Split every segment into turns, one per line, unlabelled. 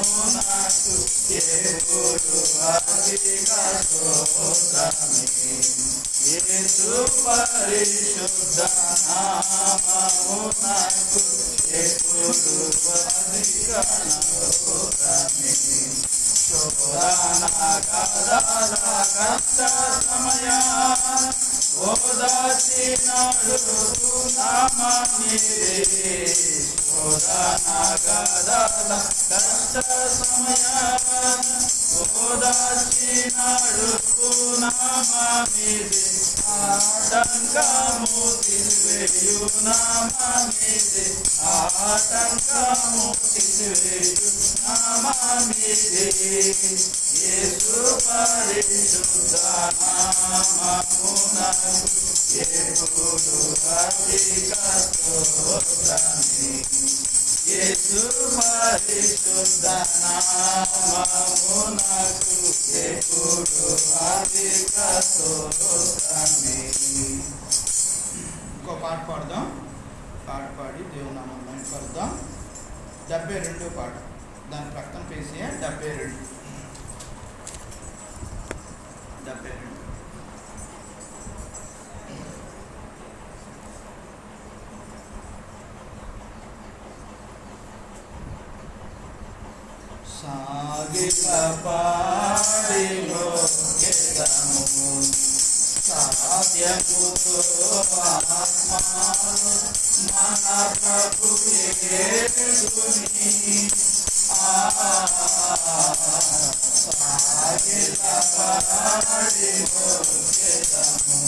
నామమునకు ఎప్పుడు అధిక స్తోత్రమే. యేసు పరిశుద్ధ నామమునకు ఎప్పుడు అధిక స్తోత్రమే. శోధన గదల కష్ట సమయాన ఓదార్చినాడు నామమిదే. శోధన గదల కష్ట సమయాన ఓదార్చినాడు నామమిదే. ఆటంకము తీసివేయు నామమిదే. ఆటంకము తీసివేయు నామమిదే. యేసు పరిశుద్ధ నామమునకు ఎప్పుడు అధిక స్తోత్రమే. యేసు పరిశుద్ధ నామమునకు ఎప్పుడు అధిక స్తోత్రమే. ఇంకో పాట పాడదాం. పాట పాడి దేవుని నామమును కలుద్దాం. 72 పాట. దాని ప్రక్కన పేసి 72. సాగిల పాడిలో గెదము సాధ్యముతో ఆత్మను మన ప్రభు యేసుని. సాగిల పాడిలో గెదము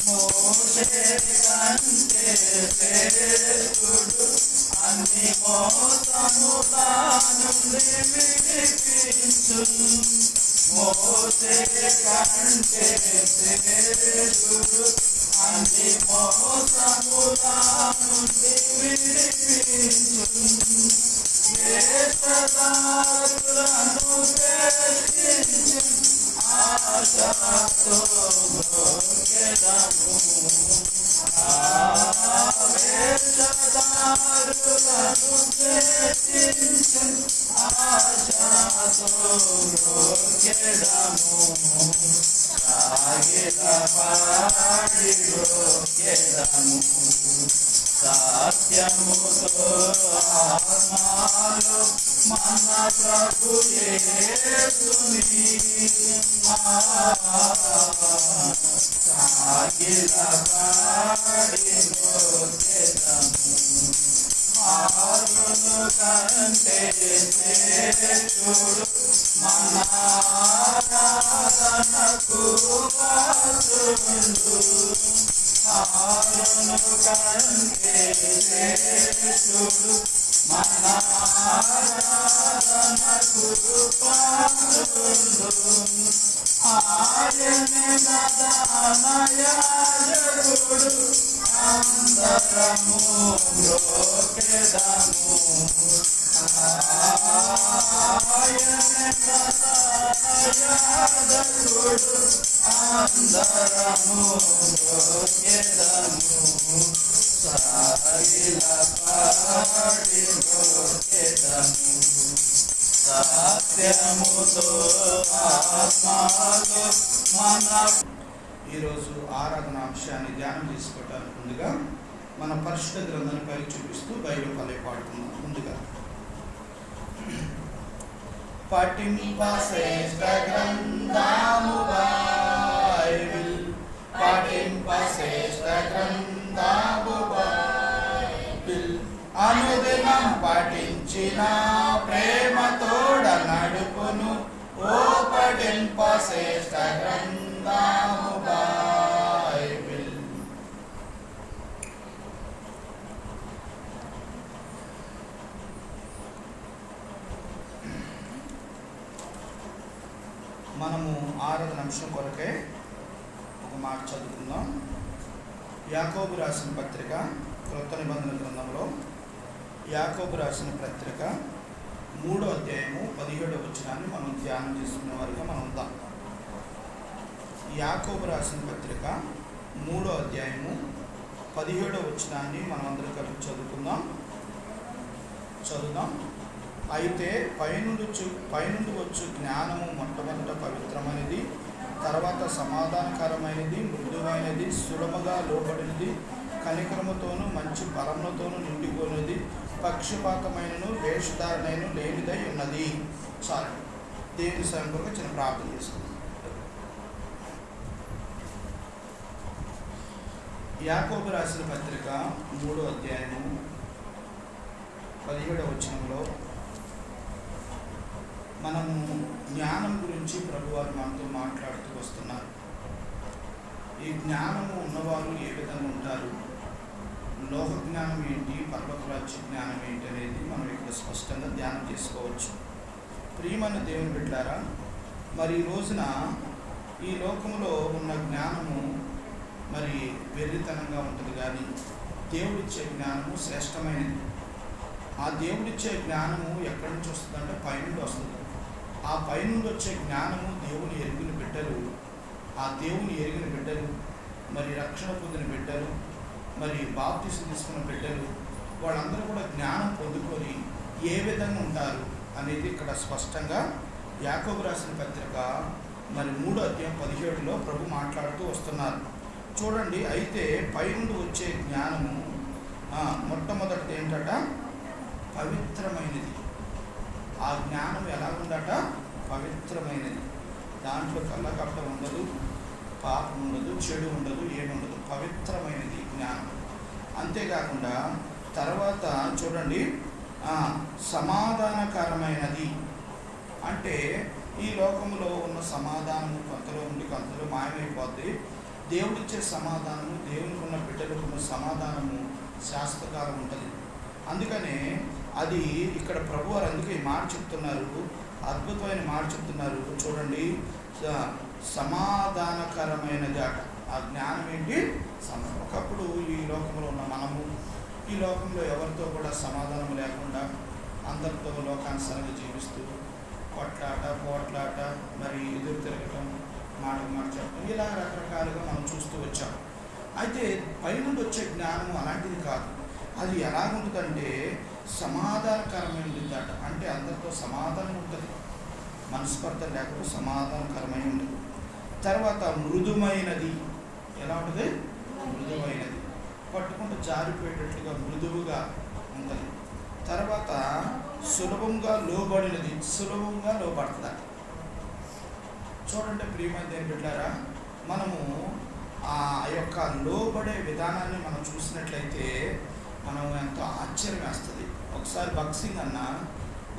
మోషే కంటే శ్రేష్ఠుడు అన్ని మోసముల నుండి విడిపించును. మోషే కంటే శ్రేష్ఠుడు అన్ని మోసముల నుండి విడిపించును. వేషధారులను ద్వేషించును ఆశతో బ్రొక్కెదము. వేషధారులను ద్వేషించును ఆశతో బ్రొక్కెదము. సాగిల పాడి బ్రొక్కెదము. సత్యముతో ఆత్మలో మన ప్రభు యేసుని. సాగిల పాడి బ్రొక్కెదము. ఆరును కంటే శ్రేష్ఠుడు మన ఆరాధనకు పాత్రుడు. ఆరును కంటే శ్రేష్ఠుడు మన ఆరాధనకు పాత్రుడు. ఆయనే ప్రధాన యాజకుడు అందరము బ్రొక్కెదము. ఆయనే ప్రధాన యాజకుడు అందరము బ్రొక్కెదము. సాగిల పాడి బ్రొక్కెదము. సత్యముతో ఆత్మలో మన. ఈరోజు ఆరాధన అంశాన్ని ధ్యానం చేసుకోవడానికి ముందుగా మన పరిశుద్ధ గ్రంథాన్ని పైకి చూపిస్తూ బైబిల్ పల్లె పాడుతున్నాం. ముందుగా పఠింప శ్రేష్ఠ గ్రంథము బైబిల్. పఠింప శ్రేష్ఠ గ్రంథము బైబిల్. అనుదినం పఠించిన ప్రేమతోడ నడుపును ఓ పఠింప శ్రేష్ఠ గ్రంథము బైబిల్. మనము ఆరాధన అంశం కొరకే ఒక మాట చదువుకుందాం. యాకోబు రాసిన పత్రిక క్రొత్త నిబంధన గ్రంథంలో యాకోబు రాసిన పత్రిక 3వ అధ్యాయము 17వ వచనాన్ని మనం ధ్యానం చేసుకునే వారిగా మనం ఉందాం. యాకోబు రాసిన పత్రిక 3వ అధ్యాయము 17వ వచనాన్ని మనం అందరం కలిపి చదువుదాం. అయితే పైనుండి వచ్చు జ్ఞానము మొట్టమొదట పవిత్రమైనది, తర్వాత సమాధానకరమైనది, మృదువైనది, సులభంగా లోబడినది, కనికరముతోనూ మంచి బలముతోనూ నిండిపోయినది, పక్షపాతమైనను వేషధారణైన లేనిదై ఉన్నది. చాలు. దేవుని స్వయంగా చిన్న ప్రార్థన చేసుకుందాం. యాకోబు రాసిన పత్రిక 3వ అధ్యాయము 17వ వచనంలో మనము జ్ఞానం గురించి ప్రభువారు మనతో మాట్లాడుతూ వస్తున్నారు. ఈ జ్ఞానము ఉన్నవారు ఏ విధంగా ఉంటారు, లోక జ్ఞానం ఏంటి, పర్వతరాజ్య జ్ఞానం ఏంటి అనేది మనం ఇక్కడ స్పష్టంగా ధ్యానం చేసుకోవచ్చు. ప్రియమైన దేవుని బిడ్డలారా, మరి ఈ రోజున ఈ లోకంలో ఉన్న జ్ఞానము మరి వెర్రితనంగా ఉంటుంది, కానీ దేవుడిచ్చే జ్ఞానము శ్రేష్టమైనది. ఆ దేవుడిచ్చే జ్ఞానము ఎక్కడి నుంచి వస్తుందంటే పైనుండి వస్తుంది. ఆ పైనుండి వచ్చే జ్ఞానము దేవుని ఎరిగిన బిడ్డలు, ఆ దేవుని ఎరిగిన బిడ్డలు, మరి రక్షణ పొందిన బిడ్డలు, మరి బాప్తిసం తీసుకున్న బిడ్డలు, వాళ్ళందరూ కూడా జ్ఞానం పొందుకొని ఏ విధంగా ఉంటారు అనేది ఇక్కడ స్పష్టంగా యాకోబు రాసిన పత్రిక మరి 3వ అధ్యాయం 17లో ప్రభు మాట్లాడుతూ వస్తున్నారు. చూడండి, అయితే పైనుండి వచ్చే జ్ఞానము మొట్టమొదటిది ఏంటట, పవిత్రమైనది. ఆ జ్ఞానం ఎలా ఉందట, పవిత్రమైనది. దాంట్లో కళ్ళకపటం ఉండదు, పాపం ఉండదు, చెడు ఉండదు, ఏముండదు. పవిత్రమైనది జ్ఞానం. అంతేకాకుండా తర్వాత చూడండి, సమాధానకరమైనది. అంటే ఈ లోకంలో ఉన్న సమాధానము కొంతలో ఉండి కొంతలో మాయమైపోద్ది. దేవుడిచ్చే సమాధానము, దేవునికి ఉన్న బిడ్డలకు ఉన్న సమాధానము శాశ్వతకాలం ఉంటుంది. అందుకనే అది ఇక్కడ ప్రభువారు అందుకే మాట చెప్తున్నారు, అద్భుతమైన మాట చెప్తున్నారు. చూడండి, సమాధానకరమైనది అట. ఆ జ్ఞానం ఏంటి? ఒకప్పుడు ఈ లోకంలో ఉన్న మనము ఈ లోకంలో ఎవరితో కూడా సమాధానం లేకుండా అందరితో లోకానుసారంగా జీవిస్తూ కొట్లాట, పోట్లాట, మరి ఎదురు తిరగటం, మాట చెప్పడం, ఇలా రకరకాలుగా మనం చూస్తూ వచ్చాం. అయితే పైనుండి వచ్చే జ్ఞానము అలాంటిది కాదు. అది ఎలాగుంటుందంటే సమాధానకరమైనది అట. అంటే అందరితో సమాధానం ఉంటుంది, మనస్పర్ధ లేకుండా సమాధానకరమైన ఉంటుంది. తర్వాత మృదుమైనది. ఎలా ఉంటుంది? మృదువైనది, పట్టుకుంటూ జారిపోయేటట్లుగా మృదువుగా ఉంటుంది. తర్వాత సులభంగా లోబడినది, సులభంగా లోబడుతుందట. చూడండి ప్రియమైన దేవుని బిడ్డలారా, మనము ఆ యొక్క లోబడే విధానాన్ని మనం చూసినట్లయితే మనం ఎంతో ఆశ్చర్యం వేస్తుంది. ఒకసారి భక్సింగ్ అన్న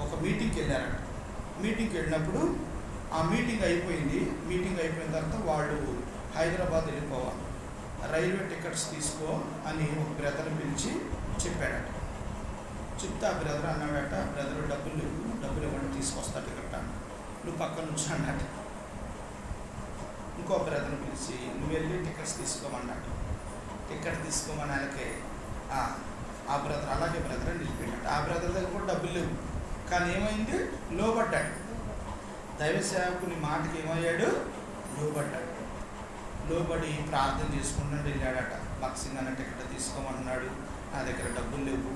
ఒక మీటింగ్కి వెళ్ళారట. మీటింగ్కి వెళ్ళినప్పుడు ఆ మీటింగ్ అయిపోయింది. మీటింగ్ అయిపోయిన తర్వాత వాళ్ళు హైదరాబాద్ వెళ్ళిపోవాలి, రైల్వే టికెట్స్ తీసుకో అని ఒక బ్రదర్ని పిలిచి చెప్పాడట. చెప్తే ఆ బ్రదర్ అన్నాడట, బ్రదర్ డబ్బులు ఇవ్వండి, తీసుకొస్తా టికెట్ అన్న, నువ్వు పక్కన నుంచి అన్నట. ఇంకో బ్రదర్ని పిలిచి నువ్వు వెళ్ళి టికెట్స్ తీసుకోమన్నట్టు. టికెట్ తీసుకోమని ఆయనకి ఆ బ్రదర్ అలాగే బ్రదర్ అని నిలిపోయినట్టు. ఆ బ్రదర్ దగ్గర కూడా డబ్బులు లేవు, కానీ ఏమైంది? లోబడ్డాడు. దైవ సేవకుని మాటకి ఏమయ్యాడు? లోబడ్డాడు. లోబడి ప్రార్థన చేసుకుంటూ వెళ్ళాడట. భక్సింగ్ అన్న టికెట్ తీసుకోమన్నాడు, నా దగ్గర డబ్బులు లేవు,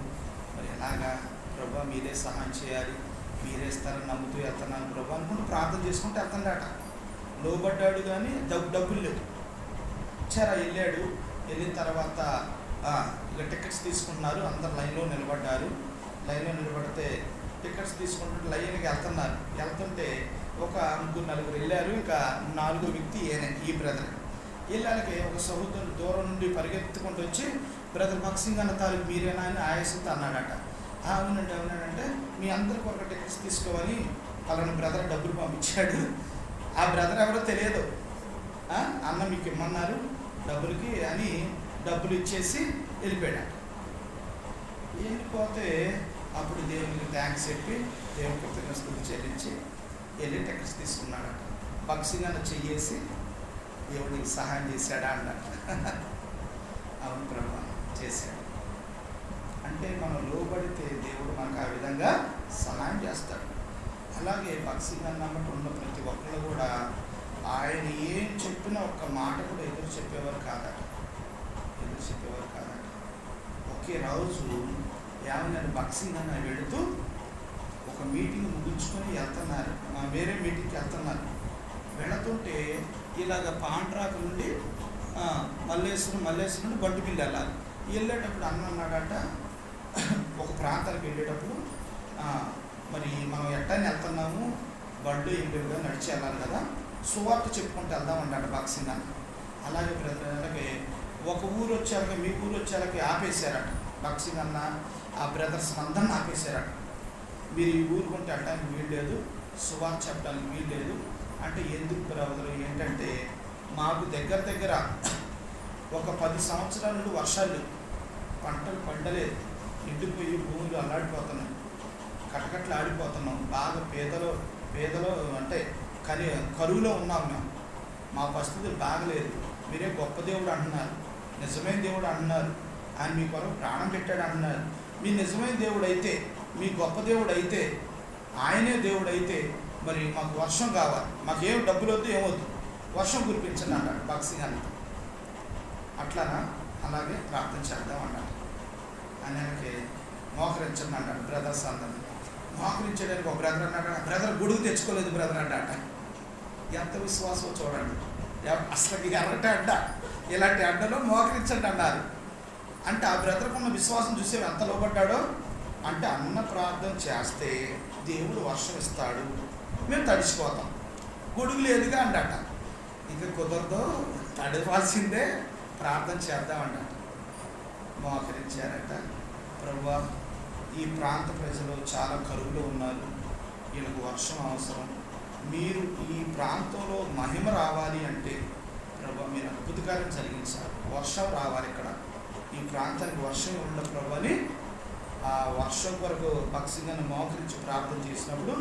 మరి ఎలాగా ప్రభా, మీరే సహాయం చేయాలి, మీరే ఇస్తారని నమ్ముతూ వెళ్తున్నాను ప్రభా అనుకుంటూ ప్రార్థన చేసుకుంటూ వెళ్తాడట. లోబడ్డాడు, కానీ డబ్బులు లేవు. సరే వెళ్ళాడు. వెళ్ళిన తర్వాత ఇక టికెట్స్ తీసుకున్నారు. అందరు లైన్లో నిలబడ్డారు. లైన్లో నిలబడితే టికెట్స్ తీసుకుంటుంటే లైన్కి వెళ్తుంటే ఒక 3-4 వెళ్ళారు. ఇంకా 4వ వ్యక్తి ఈ బ్రదర్. వీళ్ళకి ఒక సహోదరుడు దూరం నుండి పరిగెత్తుకుంటూ వచ్చి, బ్రదర్ భక్సింగ్ అన్న తాలూకు మీరేనా అని ఆయాసంతో అన్నాడట. అవునంటే మీ అందరికి ఒక టికెట్స్ తీసుకోమని వాళ్ళని బ్రదర్ డబ్బులు పంపించాడు. ఆ బ్రదర్ ఎవరో తెలియదు. అన్న మీకు ఇమ్మన్నారు డబ్బులకి అని డబ్బులు ఇచ్చేసి వెళ్ళిపోయాడట. వెళ్ళిపోతే అప్పుడు దేవునికి థ్యాంక్స్ చెప్పి దేవుని కృతజ్ఞతలు చెల్లించి వెళ్ళి టికెట్స్ తీసుకున్నాడట. భక్సింగ్ అన్న చెయ్యేసి దేవుడికి సహాయం చేశాడా అన్నట్టు. అవును ప్రభు చేశాడు. అంటే మనం లోబడితే దేవుడు మనకు ఆ విధంగా సహాయం చేస్తాడు. అలాగే భక్సింగ్ అన్నమాట ఉన్న ప్రతి ఒక్కరు కూడా ఆయన ఏం చెప్పినా ఒక్క మాట కూడా ఎదురు చెప్పేవారు కాదట. ఒకే రోజు ఏమన్నా భక్సింగ్ అన్న వెళుతూ ఒక ఒక మీటింగ్ ముగించుకొని వెళ్తున్నారు, వేరే మీటింగ్కి వెళ్తున్నారు. వెళుతుంటే ఇలాగ పాండ్రాక నుండి మల్లేశ్వరం నుండి బంటిమిల్లి వెళ్ళాలి. వెళ్ళేటప్పుడు అన్నాడట, ఒక ప్రాంతానికి వెళ్ళేటప్పుడు మరి మనం ఎట్టని వెళ్తున్నాము, బళ్ళు ఇంటిగా నడిచి వెళ్ళాలి కదా, సువార్త చెప్పుకుంటూ వెళ్దామన్నాడ బాక్సింగ్ అని. అలాగే బ్రదర్లకి ఒక ఊరు వచ్చాక మీ ఊరు వచ్చాక ఆపేశారట బాక్సింగ్ అన్న, ఆ బ్రదర్స్ అందరిని ఆపేశారట. మీరు ఈ ఊరుకుంటే వెళ్ళడానికి వీల్లేదు, సువార్త చెప్పడానికి వీల్లేదు అంటే. ఎందుకు బ్రదర్ ఏంటంటే, మాకు దగ్గర ఒక 10 సంవత్సరాల నుండి వర్షాలు, పంటలు పండలేదు, ఎండిపోయి భూములు అల్లాడిపోతున్నాయి, కటకట్లు ఆడిపోతున్నాం, బాగా పేదలో అంటే కరువులో ఉన్నాం మేము, మా పరిస్థితులు బాగలేదు. మీరే గొప్ప దేవుడు అంటున్నారు, నిజమైన దేవుడు అంటున్నారు, ఆయన మీ కొరకు ప్రాణం పెట్టాడు అంటున్నారు. మీ నిజమైన దేవుడు అయితే, మీ గొప్ప దేవుడు అయితే, ఆయనే దేవుడు అయితే మరి మాకు వర్షం కావాలి, మాకేం డబ్బులు వద్దు ఏమొద్దు, వర్షం కురిపించండి అన్నాడు బాక్సింగ్ అని. అట్లానా, అలాగే ప్రార్థన చేద్దాం అన్నాడు. ఆయనకి మోకరించండి అన్నాడు బ్రదర్స్ అందరినీ. మోకరించడానికి ఒక బ్రదర్ అన్నాడు, బ్రదర్ గొడుగు తెచ్చుకోలేదు బ్రదర్ అడ్డ. ఎంత విశ్వాసం చూడండి, అసలు ఎర్రట అడ్డ, ఇలాంటి అడ్డలో మోకరించండి అన్నారు. అంటే ఆ బ్రదర్కు ఉన్న విశ్వాసం చూసే ఎంత లోపడ్డాడో. అంటే అన్న ప్రార్థన చేస్తే దేవుడు వర్షం ఇస్తాడు, మేము తడిసిపోతాం, గొడుగు లేదుగా అండట. ఇంకా కుదరదు, తడవాల్సిందే, ప్రార్థన చేద్దామంట. మోకరించారట. ప్రభువా, ఈ ప్రాంత ప్రజలు చాలా కరువులో ఉన్నారు, వీళ్ళకు వర్షం అవసరం, మీరు ఈ ప్రాంతంలో మహిమ రావాలి అంటే ప్రభువా మీరు అద్భుతకార్యం జరిగించాలి, వర్షం రావాలి, ఇక్కడ ఈ ప్రాంతానికి వర్షం ఉండ ప్రభు అని ఆ వర్షం కొరకు పక్షిగా మోకరించి ప్రార్థన చేసినప్పుడు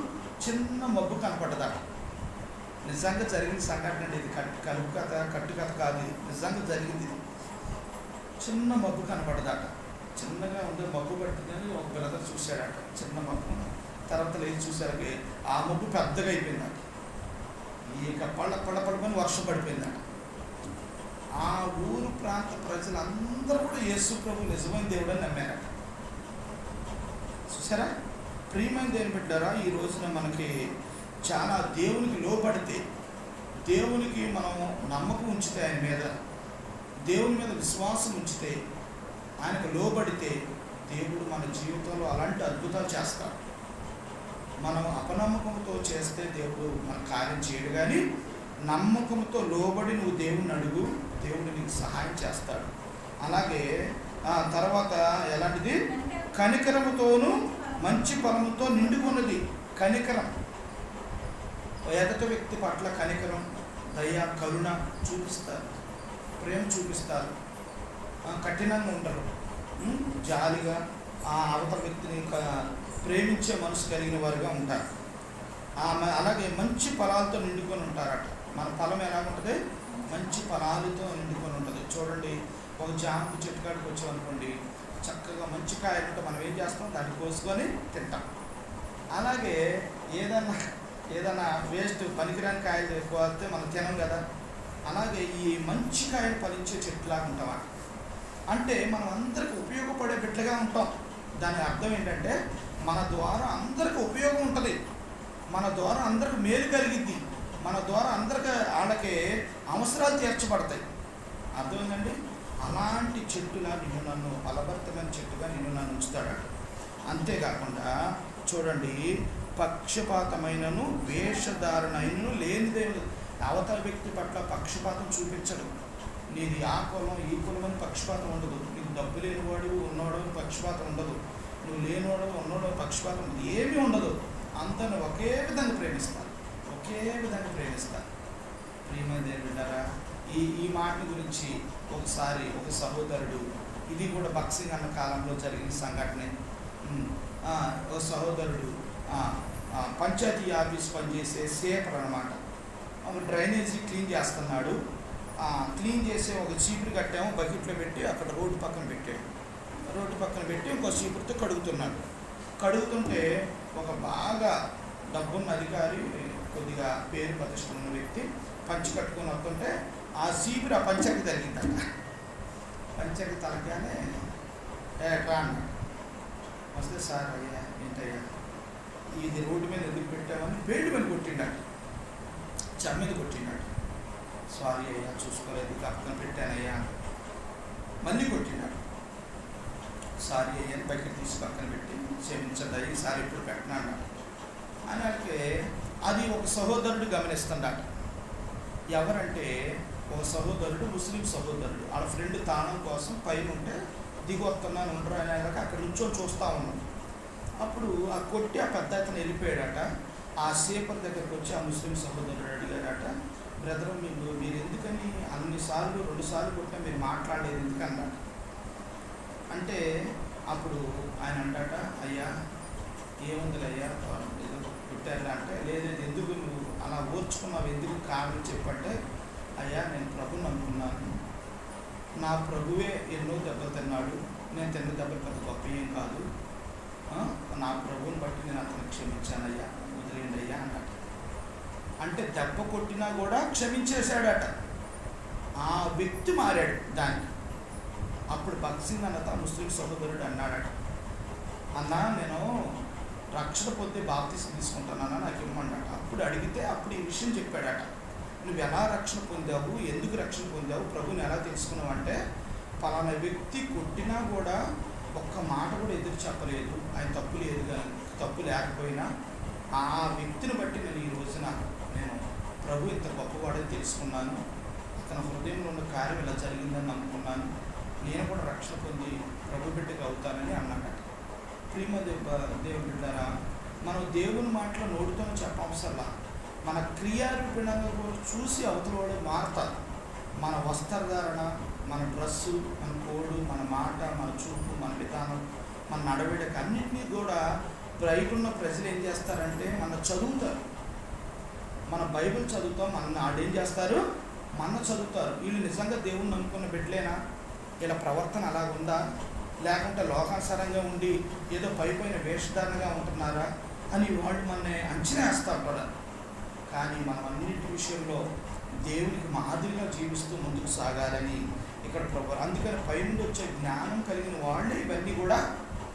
చిన్న మబ్బు కనపడ్డదట. నిజంగా జరిగిన సంఘటన అండి ఇది, కలుపు కథ కట్టు కథ కాదు, నిజంగా జరిగింది. చిన్న మబ్బు కనపడ్డదట, చిన్నగా ఉండే మబ్బు పట్టిందని ఒక బ్రదర్ చూశాడట, చిన్న మబ్బు. తర్వాత లేచి చూసారికి ఆ మబ్బు పెద్దగా అయిపోయిందట, ఇక పడపని వర్షం పడిపోయిందట. ఆ ఊరు ప్రాంత ప్రజలందరూ కూడా యేసు ప్రభు నిజమైన దేవుడు అని నమ్మారట. చూసారా ప్రియమైన దేవుని బిడ్డారా, ఈ రోజున మనకి చాలా దేవునికి లోబడితే, దేవునికి మనం నమ్మకం ఉంచితే, ఆయన మీద దేవుని మీద విశ్వాసం ఉంచితే, ఆయనకు లోబడితే దేవుడు మన జీవితంలో అలాంటి అద్భుతాలు చేస్తాడు. మనం అపనమ్మకంతో చేస్తే దేవుడు మన కార్యం చేయడు, కానీ నమ్మకంతో లోబడి నువ్వు దేవుడిని అడుగు, దేవుడు నీకు సహాయం చేస్తాడు. అలాగే తర్వాత ఎలాంటిది, కనికరముతోనూ మంచి ఫలముతో నిండుకున్నది. కనికరం, ఎదుటి వ్యక్తి పట్ల కనికరం, దయ, కరుణ చూపిస్తారు, ప్రేమ చూపిస్తారు, కఠినంగా ఉంటారు, జాలిగా ఆ అవతల వ్యక్తిని ప్రేమించే మనసు కలిగిన వారుగా ఉంటారు. అలాగే మంచి ఫలాలతో నిండుకొని ఉంటారట. మన ఫలం ఎలాగుంటుంది, మంచి ఫలాలతో నిండుకొని ఉంటుంది. చూడండి, ఒక జామ చెట్టు కాడికి వచ్చామనుకోండి, చక్కగా మంచి కాయలు ఉంటే మనం ఏం చేస్తాం, దాన్ని కోసుకొని తింటాం. అలాగే ఏదన్నా వేస్ట్ పనికిరాని కాయలు కోస్తే మనం తినం కదా. అలాగే ఈ మంచి కాయలు ఫలించే చెట్టులాగా ఉంటాం. అంటే మనం అందరికీ ఉపయోగపడే బిడ్డగా ఉంటాం. దాని అర్థం ఏంటంటే, మన ద్వారా అందరికీ ఉపయోగం ఉంటుంది, మన ద్వారా అందరికి మేలు కలిగిద్ది, మన ద్వారా అందరికి వాళ్ళకి అవసరాలు తీర్చబడతాయి. అర్థమైందండి. అలాంటి చెట్టులా నిన్ను నన్ను, ఫలభరితమైన చెట్టుగా నిన్ను నన్ను ఉంచుతాడు. అంతేకాకుండా చూడండి, పక్షపాతమైనను వేషధారణైనను లేనిదేమి. అవతల వ్యక్తి పట్ల పక్షపాతం చూపించడు. నీది ఆ కులం ఈ కులం అని పక్షపాతం ఉండదు. నీకు డబ్బు లేనివాడు ఉన్నవాడు పక్షపాతం ఉండదు, నువ్వు లేనివాడు ఉన్నవాడు పక్షపాతం ఉండదు, ఏమీ ఉండదు. అందరిని ఒకే విధంగా ప్రేమిస్తారు, ఒకే విధంగా ప్రేమిస్తారు. ప్రియమైన దేవుని బిడ్డలారా, ఈ మాట గురించి ఒకసారి ఒక సహోదరుడు, ఇది కూడా బక్సింగ్ అన్న కాలంలో జరిగిన సంఘటనే. ఒక సహోదరుడు పంచాయతీ ఆఫీస్ పనిచేసే సేపర్ అన్నమాట. ఒక డ్రైనేజీ క్లీన్ చేస్తున్నాడు. క్లీన్ చేసే ఒక చీపురు కట్టాము, బకెట్లో పెట్టి అక్కడ రోడ్డు పక్కన పెట్టాడు. రోడ్డు పక్కన పెట్టి ఇంకో చీపురుతో కడుగుతున్నాడు. కడుగుతుంటే ఒక బాగా డబ్బున్న అధికారి, కొద్దిగా పేరు ప్రతిష్ట ఉన్న వ్యక్తి పంచి కట్టుకొని వస్తుంటే ఆ చీపురు ఆ పంచకి తగిలిందట. పంచకి తలగానే, ఎట్రా అన్నాడు. వస్తే, సార్ అయ్యా ఏంటయ్యా ఇది రోడ్డు మీద ఎందుకు పెట్టామని బెల్ట్ మీద కొట్టిండాడు, చెమ్మ మీద కొట్టిండాడు. సారీ అయ్యా, చూసుకోలేదు, పక్కన పెట్టానయ్యా. మళ్ళీ కొట్టినాడు. సారీ అయ్యా, బకెట్ తీసి పక్కన పెట్టి క్షమించండి అయ్యి, ఈసారి ఇప్పుడు పెట్టినా అన్నాడు. అలాగే అది ఒక సహోదరుడు గమనిస్తున్నాడు. ఎవరంటే ఒక సహోదరుడు, ముస్లిం సహోదరుడు, వాళ్ళ ఫ్రెండ్ తాళం కోసం పైన ఉంటే దిగొస్తున్నాను ఉండరు అనేలాగా అక్కడ నుంచో చూస్తూ ఉన్నాం. అప్పుడు ఆ కొట్టి ఆ పెద్ద అతను వెళ్ళిపోయాడట. ఆ సేపర్ దగ్గరికి వచ్చి ఆ ముస్లిం సహోదరుడు అడిగాడట, బ్రదర్ మీరు ఎందుకని అన్నిసార్లు 2 సార్లు కొట్టినా మీరు మాట్లాడలేదు ఎందుకన్నాడు. అంటే అప్పుడు ఆయన అంటాట, అయ్యా ఏముందిలయ్యా ఏదో కొట్టారా అంటే, లేదు ఎందుకు నువ్వు అలా ఓర్చుకున్నావు, ఎందుకు కారణం చెప్పంటే, అయ్యా నేను ప్రభుని నమ్ముకున్నాను, నా ప్రభువే ఎన్నో దెబ్బలు తిన్నాడు, నేను తిన్న దెబ్బలు పెద్ద గొప్ప ఏం కాదు, నా ప్రభువుని బట్టి నేను అతను క్షమించానయ్యా, వదిలేండి అయ్యా అన్నట్టు. అంటే దెబ్బ కొట్టినా కూడా క్షమించేశాడట. ఆ వ్యక్తి మారాడు దానికి. అప్పుడు భక్సింగ్ అన్నత ముస్లిం సహోదరుడు అన్నాడట, అన్నా నేను రక్షణ పొంది బాప్తిసం తీసుకుంటానన్నా నాకు ఇవ్వమన్నాడు. అప్పుడు అడిగితే అప్పుడు ఈ విషయం చెప్పాడట. నువ్వు ఎలా రక్షణ పొందావు, ఎందుకు రక్షణ పొందావు, ప్రభుని ఎలా తెలుసుకున్నావు అంటే, పలానా వ్యక్తి కొట్టినా కూడా ఒక్క మాట కూడా ఎదురు చెప్పలేదు, ఆయన తప్పు లేదు కానీ తప్పు లేకపోయినా ఆ వ్యక్తిని బట్టి నేను ఈ రోజున నేను ప్రభు ఇంత గొప్పవాడని తెలుసుకున్నాను, అతని హృదయంలో ఉన్న కార్యం ఇలా జరిగిందని నమ్ముకున్నాను, నేను కూడా రక్షణ పొంది ప్రభు బిడ్డగా అవుతానని అన్నాడట. ప్రియమ దేవుని బిడ్డారా, మనం దేవుని మాటలు నోటితోనే చెప్పవసరలా, మన క్రియారూపణంగా కూడా చూసి అవతల వాడు మారుతారు. మన వస్త్రధారణ, మన డ్రెస్సు, మన కోడు, మన మాట, మన చూపు, మన విధానం, మన నడవడిక అన్నింటినీ కూడా బయట ఉన్న ప్రజలు ఏం చేస్తారంటే మన చదువుతారు. మన బైబిల్ చదువుతాం, మన ఆడేం చేస్తారు, మన చదువుతారు. వీళ్ళు నిజంగా దేవుణ్ణి నమ్ముకున్న బిడ్డలేనా, ఇలా ప్రవర్తన అలాగుందా, లేకుంటే లోకానుసారంగా ఉండి ఏదో పైన వేషధారణగా ఉంటున్నారా అని వాళ్ళు మనని అంచనా వేస్తారు కూడా. కానీ మనం అన్నింటి విషయంలో దేవునికి మాదిరిగా జీవిస్తూ ముందుకు సాగాలని ఇక్కడ ప్రభు, అందుకని పైనుండి వచ్చే జ్ఞానం కలిగిన వాళ్ళే ఇవన్నీ కూడా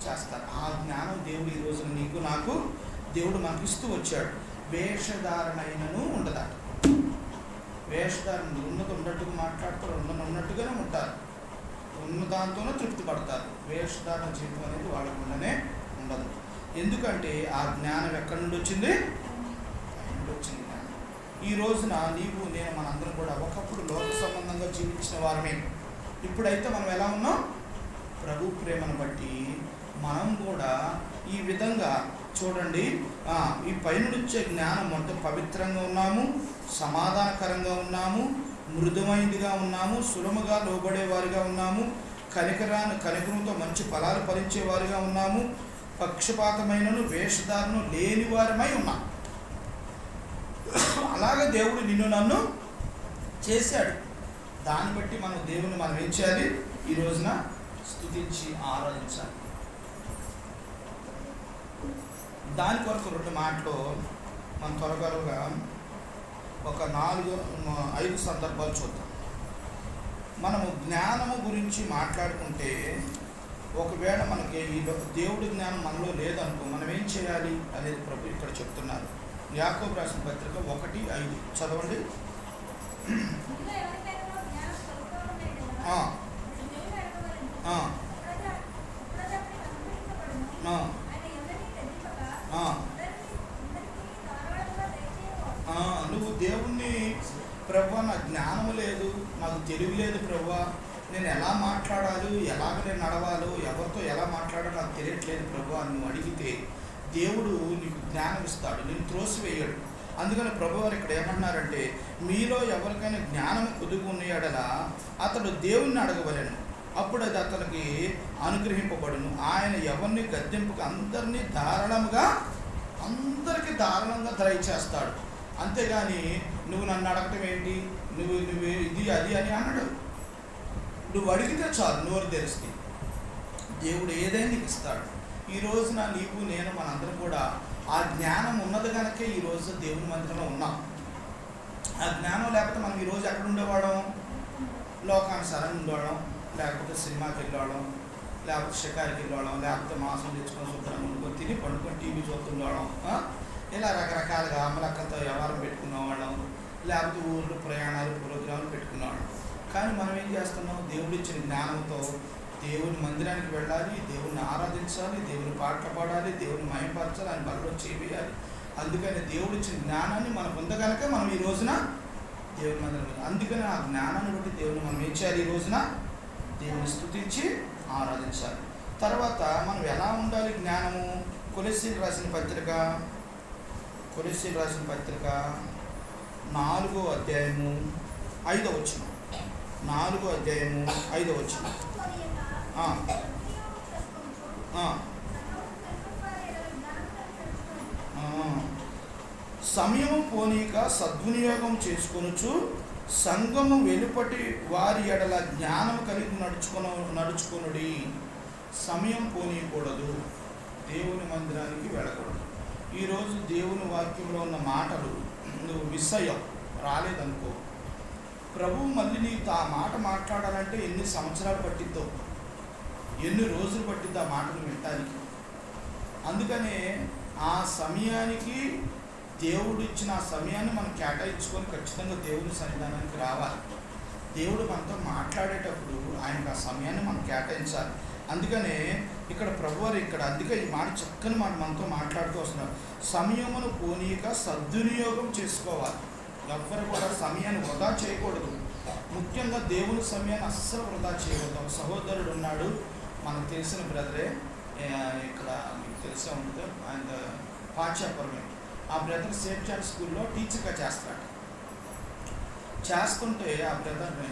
చేస్తారు. ఆ జ్ఞానం దేవుడు ఈ రోజున నీకు నాకు దేవుడు మనకి ఇస్తూ వచ్చాడు. వేషధారణైనను ఉండదట. వేషధారణ ఉన్నది ఉన్నట్టుగా మాట్లాడతారు, ఉన్నట్టుగానే ఉంటారు, ఉన్న దాంతోనే తృప్తి పడతారు. వేషధారణ జీవితం అనేది వాళ్ళకుండానే ఉండదు. ఎందుకంటే ఆ జ్ఞానం ఎక్కడి నుండి వచ్చింది, వచ్చింది. ఈ రోజున నీవు నేను మనందరం కూడా ఒకప్పుడు లోక సంబంధంగా జీవించిన వారమే. ఇప్పుడైతే మనం ఎలా ఉన్నాం, ప్రభు ప్రేమను బట్టి మనం కూడా ఈ విధంగా చూడండి, ఈ పైన వచ్చే జ్ఞానం అంటే పవిత్రంగా ఉన్నాము, సమాధానకరంగా ఉన్నాము, మృదుమైనదిగా ఉన్నాము, సులభంగా లోబడేవారిగా ఉన్నాము, కనికరంతో మంచి ఫలాలు ఫలించేవారిగా ఉన్నాము, పక్షపాతమైనను వేషధారను లేని వారమై ఉన్నాం. అలాగే దేవుడు నిన్ను నన్ను చేశాడు. దాన్ని బట్టి మనం దేవుని మనం ఏం చేయాలి, ఈ రోజున స్తుతించి ఆరాధించాలి. దాని కొరకు 2 మాటలు మనం త్వరగా ఒక 4-5 సందర్భాలు చూద్దాం. మనము జ్ఞానము గురించి మాట్లాడుకుంటే, ఒకవేళ మనకి ఈ దేవుడి జ్ఞానం మనలో లేదనుకో మనం ఏం చేయాలి అనేది ప్రభు ఇక్కడ చెప్తున్నారు. యాకోబు రాసిన పత్రిక 1:5 చదవండి. నువ్వు దేవుణ్ణి, ప్రభువా నా జ్ఞానము లేదు, నాకు తెలివి లేదు ప్రభువా, నేను ఎలా మాట్లాడాలి, ఎలాగ నేను నడవాలో, ఎవరితో ఎలా మాట్లాడాలో నాకు తెలియట్లేదు ప్రభువా అని నువ్వు అడిగితే దేవుడు నీకు జ్ఞానం ఇస్తాడు, నేను త్రోసివేయడు. అందుకని ప్రభువారు ఇక్కడ ఏమన్నారంటే, మీలో ఎవరికైనా జ్ఞానం కొద్దిగా ఉన్నాడలా అతడు దేవుణ్ణి అడగవలెను, అప్పుడు అది అతనికి అనుగ్రహింపబడును. ఆయన ఎవరిని గద్దెంపుకు అందరికీ దారుణంగా దయచేస్తాడు. అంతేగాని నువ్వు నన్ను అడగటం ఏంటి, నువ్వు ఇది అది అని అన్నాడు. నువ్వు అడిగితే చాలు, నోరు తెరిస్తే దేవుడు ఏదైనా నీకు ఇస్తాడు. ఈ రోజున నీవు నేను మనందరం కూడా ఆ జ్ఞానం ఉన్నది కనుకే ఈరోజు దేవుని మందిరంలో ఉన్నాం. ఆ జ్ఞానం లేకపోతే మనం ఈరోజు ఎక్కడ ఉండేవాళ్ళం, లోకానుసారంగా ఉండేవాళ్ళం, లేకపోతే సినిమాకి వెళ్ళేవాళ్ళం, లేకపోతే షికారికి వెళ్ళేవాళ్ళం, లేకపోతే మాంసం తెచ్చుకొని శుభ్రంగా వండుకొని తిని పండుకొని టీవీ చూస్తుండేవాళ్ళం. ఇలా రకరకాలుగా అమలక్కలతో వ్యవహారం పెట్టుకునేవాళ్ళం, లేకపోతే ఊర్లు ప్రయాణాలు ప్రోగ్రాంలు పెట్టుకునేవాళ్ళం. కానీ మనం ఏం చేస్తున్నాం? దేవుడిచ్చిన జ్ఞానంతో దేవుని మందిరానికి వెళ్ళాలి, దేవుని ఆరాధించాలి, దేవుని పాటలు పాడాలి, దేవుని మహిమపరచాలి, ఆయన బలలో చేయాలి. అందుకని దేవుడిచ్చిన జ్ఞానాన్ని మనం పొందగలక మనం ఈ రోజున దేవుని మందిరం. అందుకని ఆ జ్ఞానాన్ని బట్టి దేవుని మనం ఏం చేయాలి? ఈ రోజున దేవుని స్తుతించి ఆరాధించాలి. తర్వాత మనం ఎలా ఉండాలి? జ్ఞానము కొలెస్సీలు రాసిన పత్రిక 4వ అధ్యాయము 5వ వచనం. 4వ అధ్యాయము 5వ వచనం. సమయము పోనీక సద్వినియోగం చేసుకొనుచు సంఘము వెలుపటి వారి ఎడల జ్ఞానము కలిగి నడుచుకొనుడి. సమయం పోనీయకూడదు, దేవుని మందిరానికి వెళ్ళకూడదు. ఈరోజు దేవుని వాక్యంలో ఉన్న మాటలు నువ్వు మిస్ అయ్యావు, రాలేదనుకో, ప్రభువు మళ్ళీ నీకు ఆ మాట మాట్లాడాలంటే ఎన్ని సంవత్సరాలు పట్టిద్దో, ఎన్ని రోజులు పట్టిద్దో ఆ మాటను వినటానికి. అందుకనే ఆ సమయానికి దేవుడు ఇచ్చిన ఆ సమయాన్ని మనం కేటాయించుకొని ఖచ్చితంగా దేవుని సన్నిధానానికి రావాలి. దేవుడు మనతో మాట్లాడేటప్పుడు ఆయనకు ఆ సమయాన్ని మనం కేటాయించాలి. అందుకనే ఇక్కడ ప్రభువారు అందుకే ఈ మాట చక్కని మాట మనతో మాట్లాడుతూ వస్తున్నారు. సమయమును పోనీక సద్వినియోగం చేసుకోవాలి. ఎవ్వరు కూడా సమయాన్ని వృధా చేయకూడదు. ముఖ్యంగా దేవుని సమయాన్ని అస్సలు వృధా చేయకూడదు. ఒక సహోదరుడు ఉన్నాడు, మనకు తెలిసిన బ్రదరే, ఇక్కడ మీకు తెలిసే ఉంటుంది, ఆయన పాచాపురమే. ఆ బ్రదర్ సేఫ్ చార్జ్ స్కూల్లో టీచర్గా చేస్తాడు. చేస్తుంటే ఆ బ్రదర్ని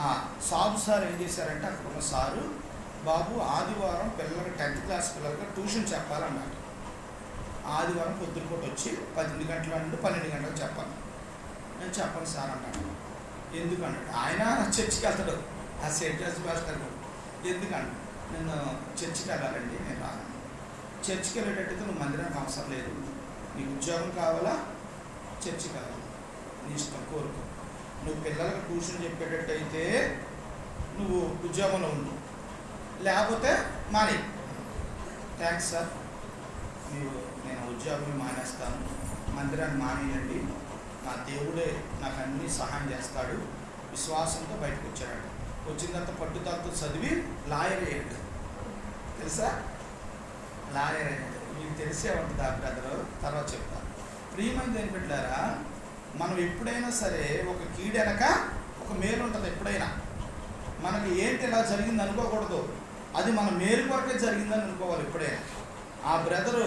ఆ సాబు సార్ ఏం చేశారంటే, అక్కడ ఉన్న సారు, బాబు ఆదివారం పిల్లలకి 10th క్లాస్ పిల్లలకి ట్యూషన్ చెప్పాలన్నాడు. ఆదివారం పొద్దునపూట వచ్చి 10 గంటల నుండి 12 గంటలకు చెప్పాలి. నేను చెప్పను సార్ అన్నాడు. ఎందుకన్నాడు? ఆయన చర్చికి వెళ్తాడు, ఆ సేఫ్ చార్జ్ మాస్టర్. ఎందుకంటే నేను చర్చికి వెళ్ళాలండి, నేను రాను. చర్చికి వెళ్ళేటట్టయితే నువ్వు మందిరానికి అవసరం లేదు, నీకు ఉద్యోగం కావాలా, చర్చి కావాలి, నీ ఇష్టం, కోరుకో. నువ్వు పిల్లలకు ట్యూషన్ చెప్పేటట్టయితే నువ్వు ఉద్యోగంలో ఉండు, లేకపోతే మానే. థ్యాంక్స్ సార్, నేను ఉద్యోగం మానేస్తాను, మందిరాన్ని మానేయండి, నా దేవుడే నాకు అన్నీ సహాయం చేస్తాడు. విశ్వాసంతో బయటకు వచ్చాడు. వచ్చిన తర్వాత పట్టుదలతో చదివి లాయర్ అయ్యాడు. తెలుసా? లాయర్ అయ్యాడు. మీకు తెలిసే ఉంటుంది ఆ బ్రదరు, తర్వాత చెప్తాను. ప్రియమైనది ఏం పెట్టారా, మనం ఎప్పుడైనా సరే ఒక కీడెనక ఒక మేలు ఉంటుంది. ఎప్పుడైనా మనకి ఏంటి ఇలా జరిగింది అనుకోకూడదు, అది మన మేలు కొరకే జరిగిందని అనుకోవాలి ఎప్పుడైనా. ఆ బ్రదరు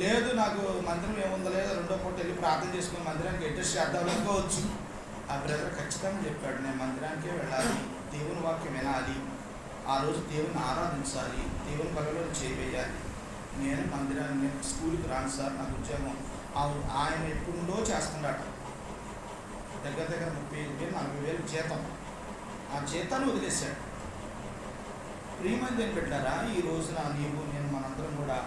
లేదు నాకు మందిరం ఏముందో లేదు, రెండో పూట వెళ్ళి ప్రార్థన చేసుకుని మందిరానికి అడ్జస్ట్ చేద్దాం అనుకోవచ్చు. ఆ బ్రదర్ ఖచ్చితంగా చెప్పాడు, నేను మందిరానికే వెళ్ళాలి, దేవుని వాక్యం వినాలి, ఆ రోజు దేవుని ఆరాధించాలి, దేవుని బలలో చేయవేయాలి. నేను మందిరాన్ని స్కూల్కి రాను సార్, నాకు ఉద్యోగం. ఆయన ఎప్పుడుండో చేస్తున్నాడు, దగ్గర 35,000 40,000 జీతం. ఆ జీతాన్ని వదిలేశాడు. ప్రియమైనది ఏం పెట్టారా, ఈ రోజున నీవు నేను మనందరం కూడా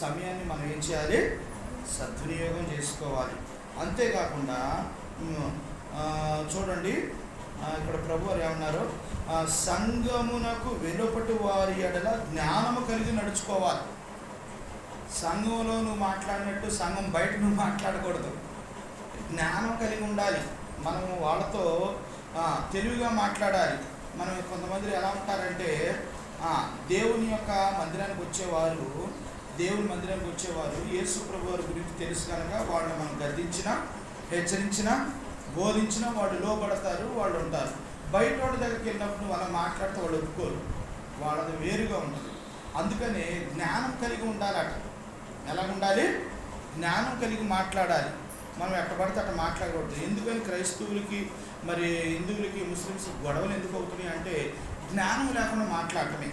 సమయాన్ని మనం ఏం చేయాలి? సద్వినియోగం చేసుకోవాలి. అంతేకాకుండా చూడండి, ఇక్కడ ప్రభువారు ఏమన్నారు, సంఘమునకు వెలుపటి వారి ఎడల జ్ఞానము కలిగి నడుచుకోవాలి. సంఘంలో నువ్వు మాట్లాడినట్టు సంఘం బయట నువ్వు మాట్లాడకూడదు. జ్ఞానం కలిగి ఉండాలి. మనము వాళ్ళతో తెలివిగా మాట్లాడాలి. మనం కొంతమంది ఎలా ఉంటారంటే, దేవుని యొక్క మందిరానికి వచ్చేవారు యేసు ప్రభు వారి గురించి తెలుసు కనుక వాళ్ళని మనం గద్దించినా, హెచ్చరించినా, బోధించినా వాళ్ళు లోబడతారు, వాళ్ళు ఉంటారు. బయట వాళ్ళ దగ్గరికి వెళ్ళినప్పుడు వాళ్ళ మాట్లాడితే వాళ్ళు ఒప్పుకోరు, వాళ్ళది వేరుగా ఉంటుంది. అందుకని జ్ఞానం కలిగి ఉండాలట. ఎలా ఉండాలి? జ్ఞానం కలిగి మాట్లాడాలి. మనం ఎట్ట పడితే అట్ట మాట్లాడకూడదు. ఎందుకని క్రైస్తవులకి మరి హిందువులకి ముస్లిమ్స్ గొడవలు ఎందుకు అవుతున్నాయి అంటే, జ్ఞానం లేకుండా మాట్లాడటమే.